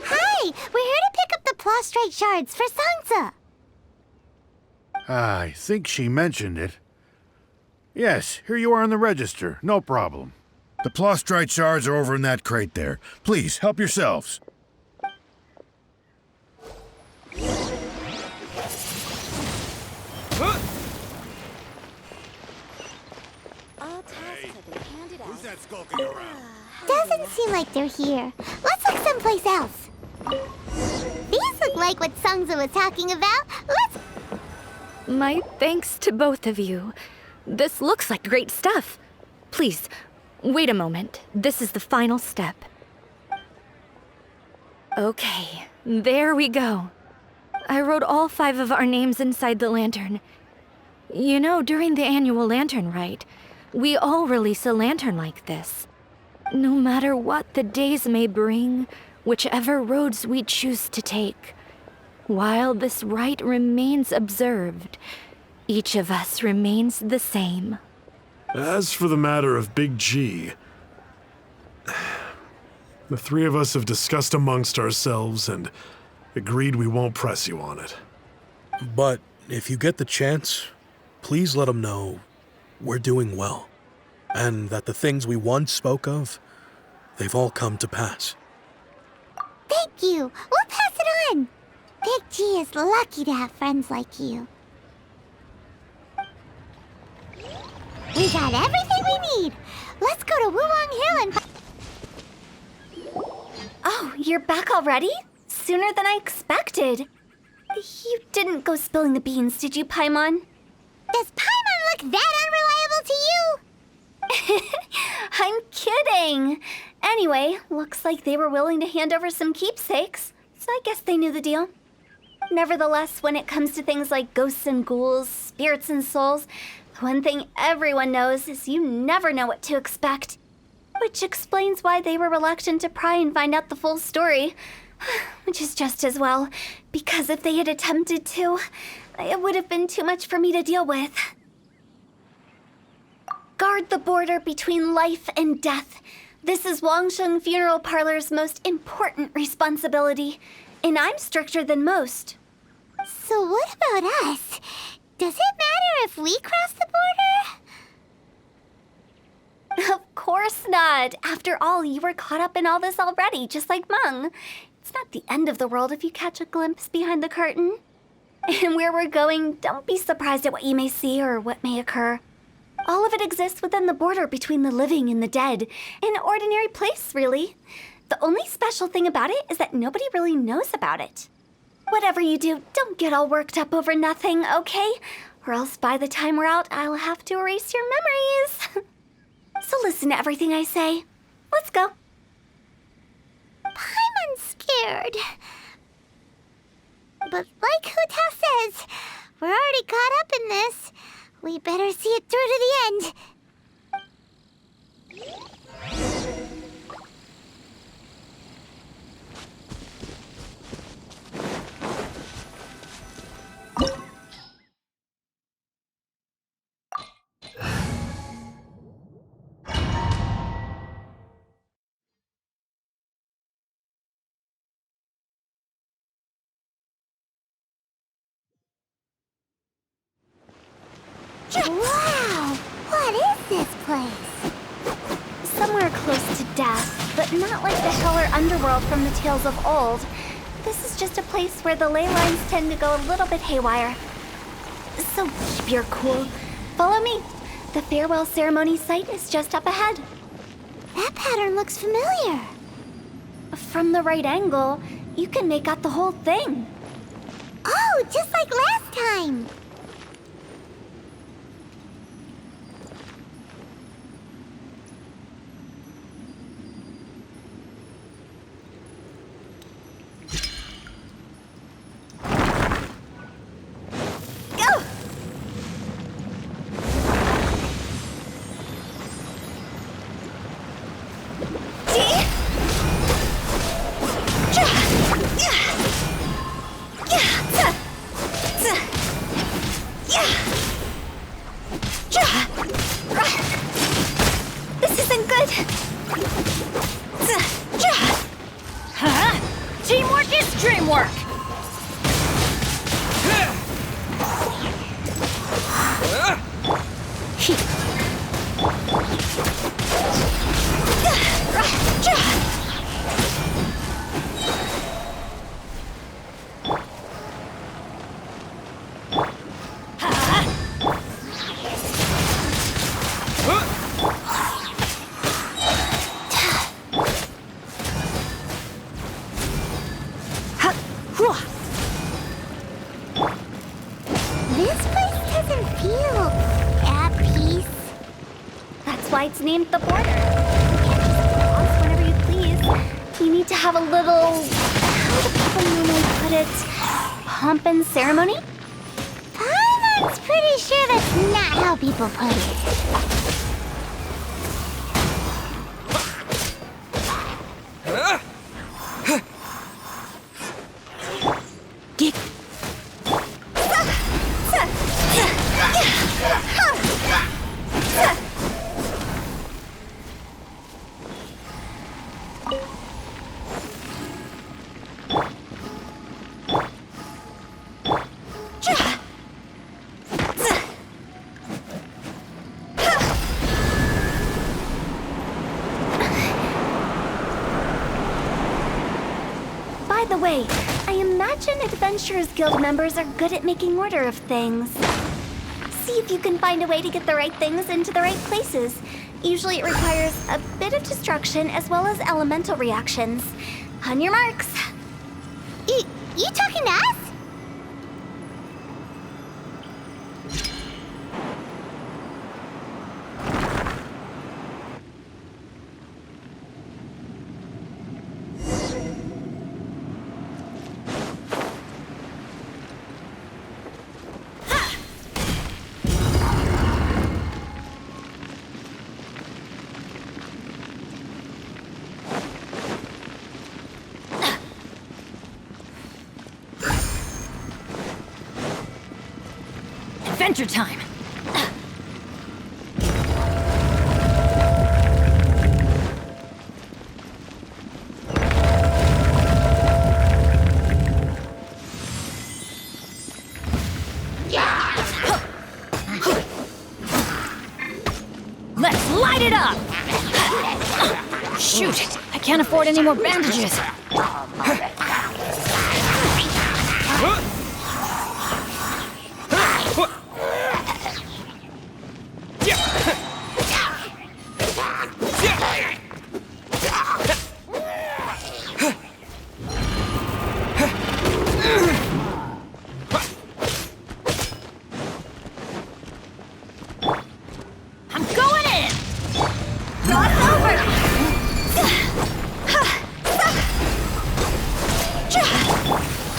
Hi, we're here to pick up the plastrite shards for Sansa. I think she mentioned it. Yes, here you are on the register. No problem. The plastrite shards are over in that crate there. Please, help yourselves. Who's that skulking around? Doesn't seem like they're here. Let's look someplace else. These look like what Sungza was talking about. Let's... My thanks to both of you. This looks like great stuff. Please, wait a moment. This is the final step. Okay, there we go. I wrote all 5 of our names inside the lantern. You know, during the annual lantern rite, we all release a lantern like this. No matter what the days may bring, whichever roads we choose to take, while this rite remains observed, each of us remains the same. As for the matter of Big G, the 3 of us have discussed amongst ourselves and agreed we won't press you on it. But if you get the chance, please let them know we're doing well, and that the things we once spoke of, they've all come to pass. Thank you. We'll pass it on. Big G is lucky to have friends like you. We got everything we need. Let's go to Wulong Hill and... Oh, you're back already? Sooner than I expected. You didn't go spilling the beans, did you, Paimon? Does Paimon look that unreliable to you? I'm kidding. Anyway, looks like they were willing to hand over some keepsakes, so I guess they knew the deal. Nevertheless, when it comes to things like ghosts and ghouls, spirits and souls, the one thing everyone knows is you never know what to expect. Which explains why they were reluctant to pry and find out the full story. Which is just as well, because if they had attempted to, it would have been too much for me to deal with. Guard the border between life and death. This is Wangsheng Funeral Parlor's most important responsibility, and I'm stricter than most. So what about us? Does it matter if we cross the border? Of course not. After all, you were caught up in all this already, just like Meng. It's not the end of the world if you catch a glimpse behind the curtain. And where we're going, don't be surprised at what you may see or what may occur. All of it exists within the border between the living and the dead. An ordinary place, really. The only special thing about it is that nobody really knows about it. Whatever you do, don't get all worked up over nothing, okay? Or else by the time we're out, I'll have to erase your memories. So listen to everything I say. Let's go. Paimon's scared. But like Hu-Tao says, we're already caught up in this. We better see it through to the end. Wow! What is this place? Somewhere close to death, but not like the hell or underworld from the tales of old. This is just a place where the ley lines tend to go a little bit haywire. So keep your cool. Follow me. The farewell ceremony site is just up ahead. That pattern looks familiar. From the right angle, you can make out the whole thing. Oh, just like last time. This isn't good. Teamwork is dreamwork! This place doesn't feel at peace. That's why it's named the border. You can't just pause whenever you please. You need to have a little, how do people normally put it, pomp and ceremony? Paimon's pretty sure that's not how people put it. the way, I imagine Adventurers Guild members are good at making order of things. See if you can find a way to get the right things into the right places. Usually it requires a bit of destruction as well as elemental reactions. On your marks. You talking to us? Adventure time! Let's light it up! Shoot! I can't afford any more bandages! I'm going in! Cross over!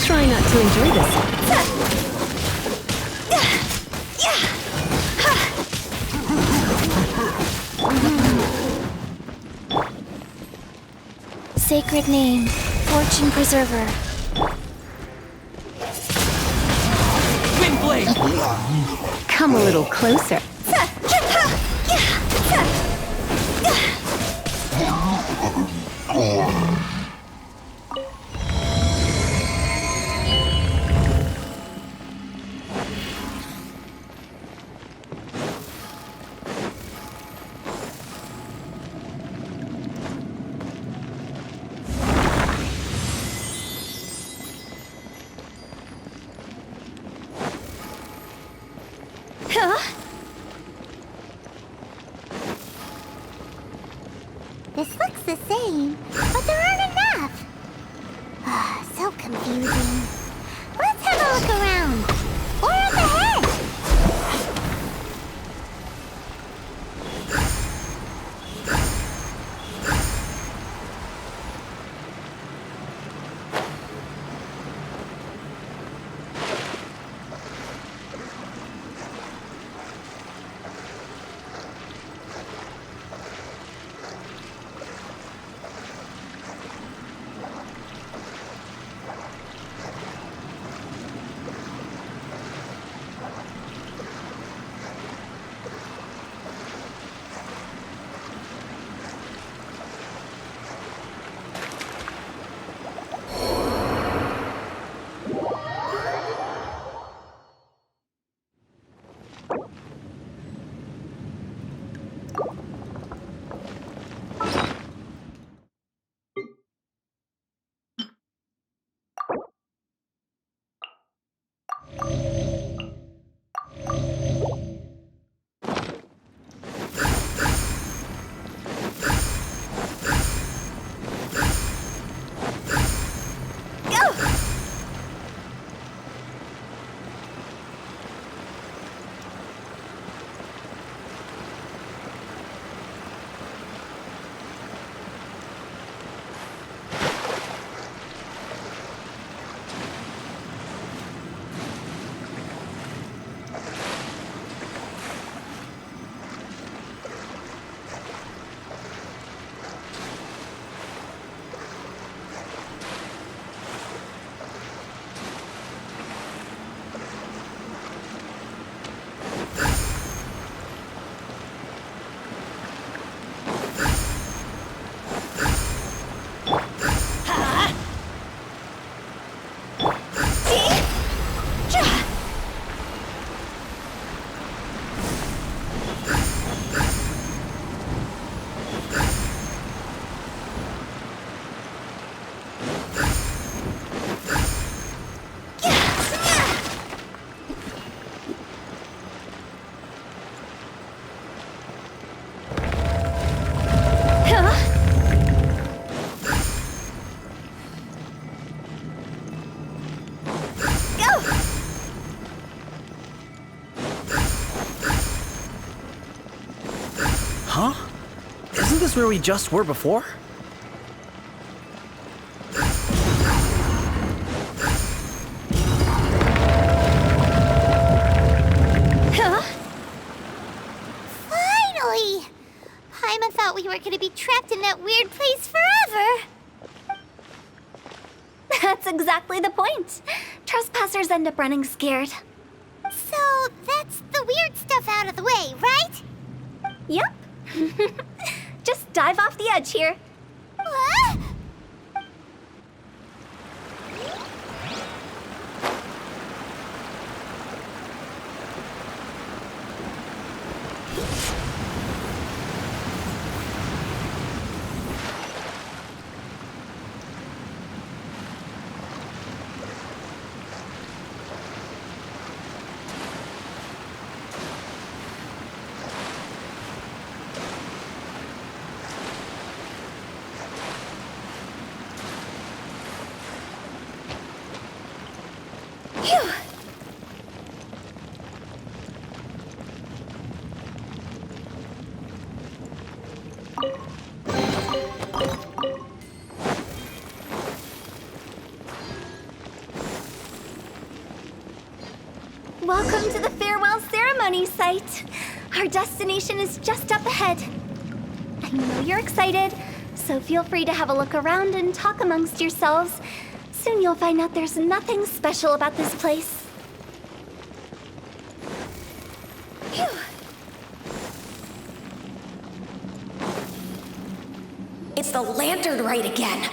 Try not to enjoy this. Sacred name, Fortune Preserver. Windblade! Come a little closer. This looks the same, but there aren't is where we just were before? Huh? Finally! Paimon thought we were gonna be trapped in that weird place forever. That's exactly the point. Trespassers end up running scared. So that's the weird stuff out of the way, right? Yep. Just dive off the edge here. What? Welcome to the farewell ceremony site. Our destination is just up ahead. I know you're excited, so feel free to have a look around and talk amongst yourselves. Soon you'll find out there's nothing special about this place. Phew. It's the lantern rite again.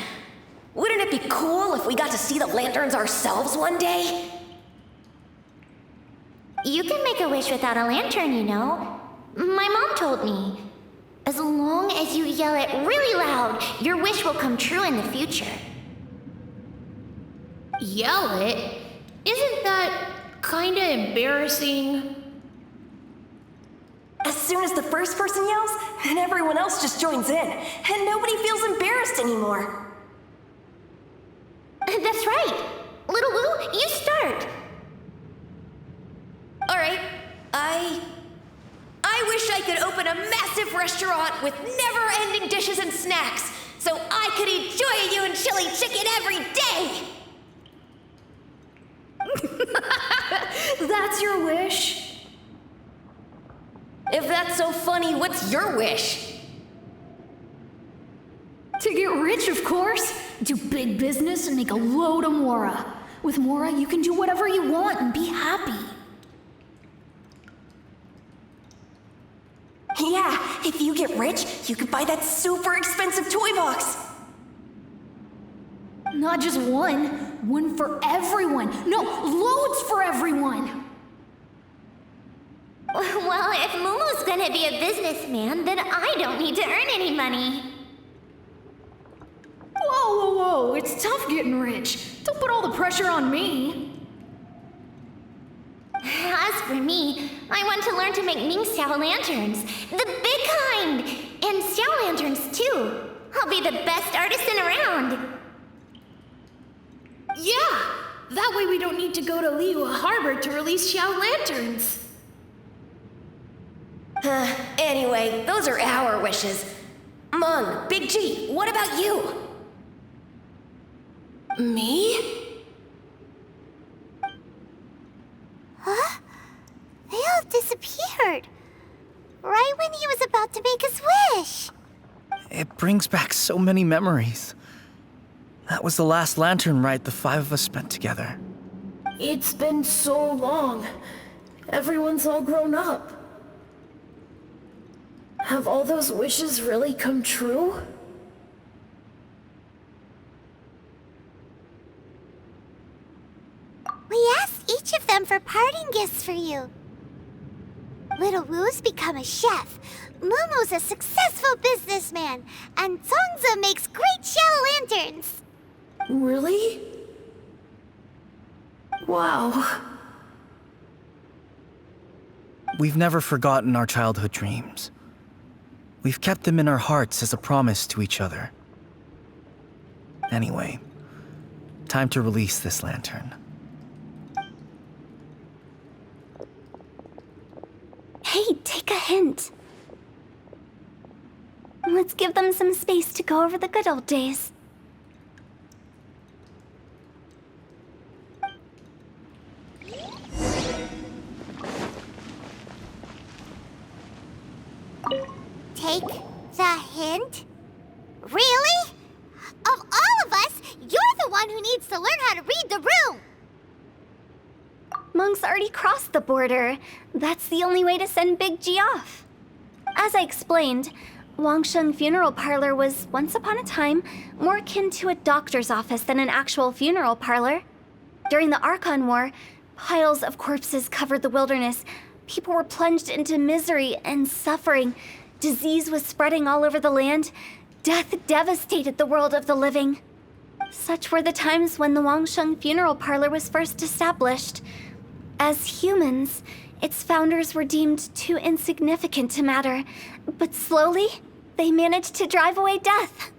Wouldn't it be cool if we got to see the lanterns ourselves one day? You can make a wish without a lantern, you know. My mom told me. As long as you yell it really loud, your wish will come true in the future. Yell it? Isn't that kinda embarrassing? As soon as the first person yells, and everyone else just joins in, and nobody feels embarrassed anymore. That's right. Little Wu, you start. Alright, I wish I could open a massive restaurant with never-ending dishes and snacks, so I could eat Joyayun chili chicken every day! That's your wish? If that's so funny, what's your wish? To get rich, of course. Do big business and make a load of Mora. With Mora, you can do whatever you want and be happy. Yeah, if you get rich, you could buy that super expensive toy box. Not just one. One for everyone. No, loads for everyone. Well, if Momo's gonna be a businessman, then I don't need to earn any money. Whoa, whoa, whoa. It's tough getting rich. Don't put all the pressure on me. As for me, I want to learn to make Ming Xiao lanterns. The big kind! And Xiao lanterns, too. I'll be the best artisan around. Yeah! That way we don't need to go to Liyue Harbor to release Xiao lanterns. Anyway, those are our wishes. Mung, Big G, what about you? Me? Huh? They all disappeared. Right when he was about to make his wish. It brings back so many memories. That was the last lantern rite the five of us spent together. It's been so long. Everyone's all grown up. Have all those wishes really come true? We asked each of them for parting gifts for you. Little Wu's become a chef, Momo's a successful businessman, and Zongza makes great shell lanterns. Really? Wow. We've never forgotten our childhood dreams. We've kept them in our hearts as a promise to each other. Anyway, time to release this lantern. Hey, take a hint. Let's give them some space to go over the good old days. Take the hint? Really? Of all of us, you're the one who needs to learn how to read the room! Monk's already crossed the border. That's the only way to send Big G off. As I explained, Wangsheng Funeral Parlor was, once upon a time, more akin to a doctor's office than an actual funeral parlor. During the Archon War, piles of corpses covered the wilderness. People were plunged into misery and suffering. Disease was spreading all over the land. Death devastated the world of the living. Such were the times when the Wangsheng Funeral Parlor was first established. As humans, its founders were deemed too insignificant to matter, but slowly, they managed to drive away death.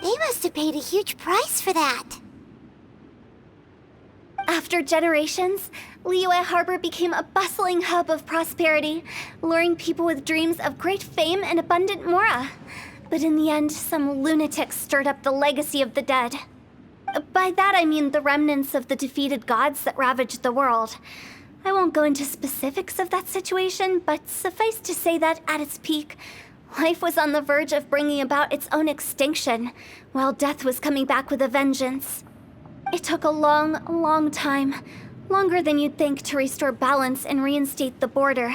They must have paid a huge price for that. After generations, Liyue Harbor became a bustling hub of prosperity, luring people with dreams of great fame and abundant mora. But in the end, some lunatics stirred up the legacy of the dead. By that I mean the remnants of the defeated gods that ravaged the world. I won't go into specifics of that situation, but suffice to say that at its peak, life was on the verge of bringing about its own extinction, while death was coming back with a vengeance. It took a long, long time, longer than you'd think, to restore balance and reinstate the border.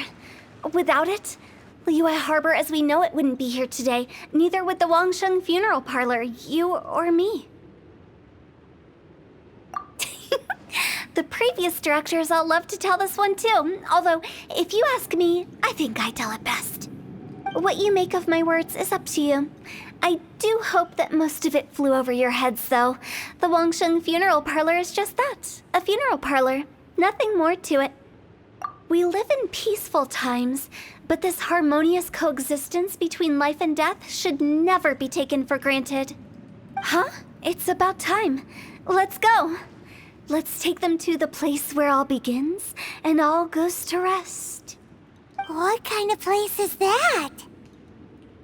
Without it, Liyue Harbor as we know it wouldn't be here today, neither would the Wangsheng Funeral Parlor, you or me. The previous directors all love to tell this one too, although, if you ask me, I think I tell it best. What you make of my words is up to you. I do hope that most of it flew over your heads, though. The Wangsheng Funeral Parlor is just that, a funeral parlor. Nothing more to it. We live in peaceful times, but this harmonious coexistence between life and death should never be taken for granted. Huh? It's about time. Let's go. Let's take them to the place where all begins and all goes to rest. What kind of place is that?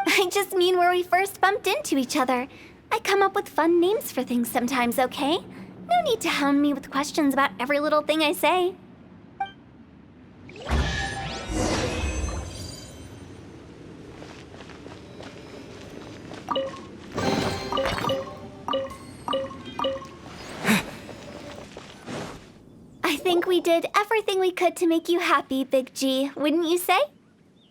I just mean where we first bumped into each other. I come up with fun names for things sometimes, okay? No need to hound me with questions about every little thing I say. I think we did everything we could to make you happy, Big G, wouldn't you say?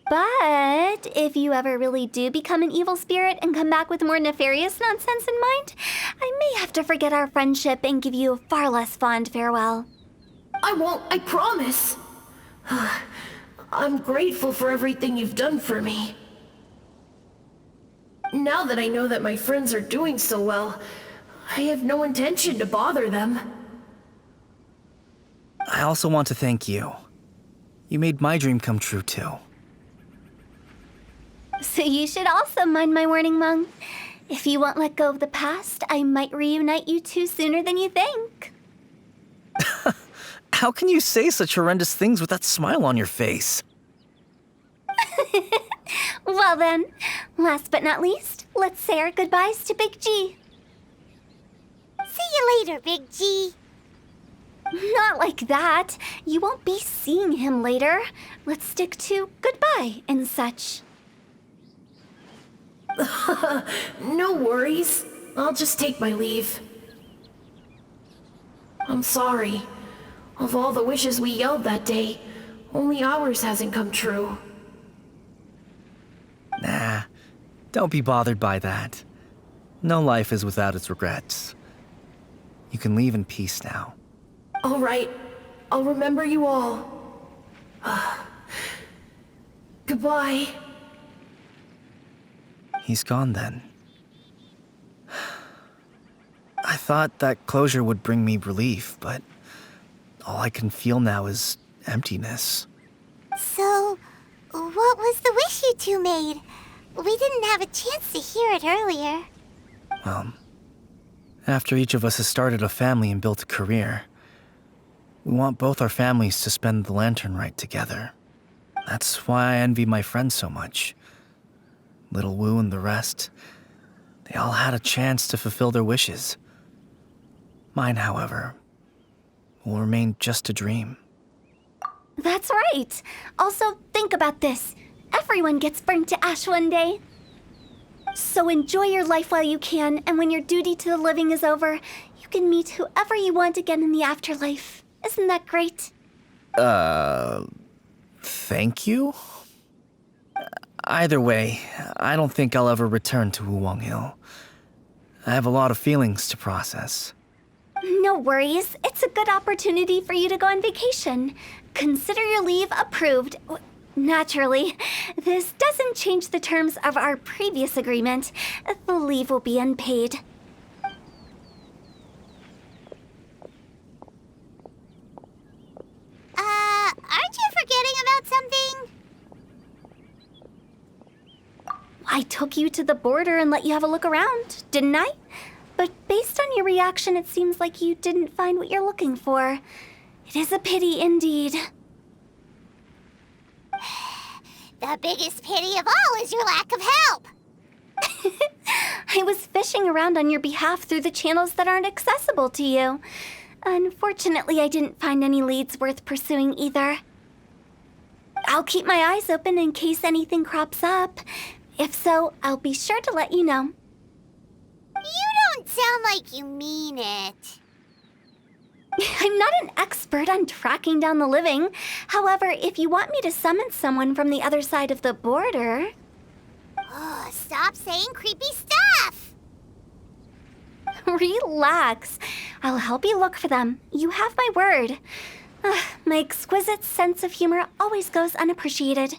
But if you ever really do become an evil spirit and come back with more nefarious nonsense in mind, I may have to forget our friendship and give you a far less fond farewell. I won't, I promise. I'm grateful for everything you've done for me. Now that I know that my friends are doing so well, I have no intention to bother them. I also want to thank you. You made my dream come true, too. So you should also mind my warning, Mung. If you won't let go of the past, I might reunite you two sooner than you think. How can you say such horrendous things with that smile on your face? Well then, last but not least, let's say our goodbyes to Big G. See you later, Big G. Not like that. You won't be seeing him later. Let's stick to goodbye and such. No worries. I'll just take my leave. I'm sorry. Of all the wishes we yelled that day, only ours hasn't come true. Nah, don't be bothered by that. No life is without its regrets. You can leave in peace now. All right. I'll remember you all. Goodbye. He's gone then. I thought that closure would bring me relief, but all I can feel now is emptiness. So, what was the wish you two made? We didn't have a chance to hear it earlier. Well, after each of us has started a family and built a career, we want both our families to spend the Lantern Rite together. That's why I envy my friends so much. Little Wu and the rest, they all had a chance to fulfill their wishes. Mine, however, will remain just a dream. That's right. Also, think about this. Everyone gets burnt to ash one day. So enjoy your life while you can, and when your duty to the living is over, you can meet whoever you want again in the afterlife. Isn't that great? Thank you? Either way, I don't think I'll ever return to Wuwang Hill. I have a lot of feelings to process. No worries. It's a good opportunity for you to go on vacation. Consider your leave approved. Naturally, this doesn't change the terms of our previous agreement. The leave will be unpaid. Aren't you forgetting about something? I took you to the border and let you have a look around, didn't I? But based on your reaction, it seems like you didn't find what you're looking for. It is a pity indeed. The biggest pity of all is your lack of help. I was fishing around on your behalf through the channels that aren't accessible to you. Unfortunately, I didn't find any leads worth pursuing either. I'll keep my eyes open in case anything crops up. If so, I'll be sure to let you know. You don't sound like you mean it. I'm not an expert on tracking down the living. However, if you want me to summon someone from the other side of the border... Oh, stop saying creepy stuff! Relax. I'll help you look for them. You have my word. My exquisite sense of humor always goes unappreciated.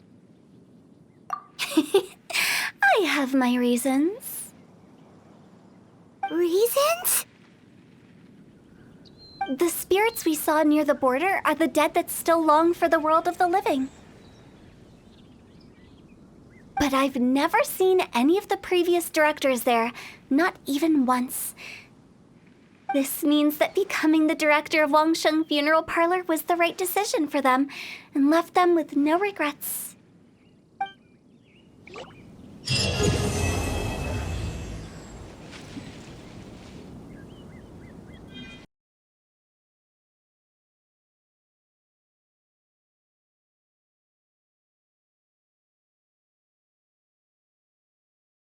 I have my reasons. Reasons? The spirits we saw near the border are the dead that still long for the world of the living. But I've never seen any of the previous directors there, not even once. This means that becoming the director of Wangsheng Funeral Parlor was the right decision for them, and left them with no regrets.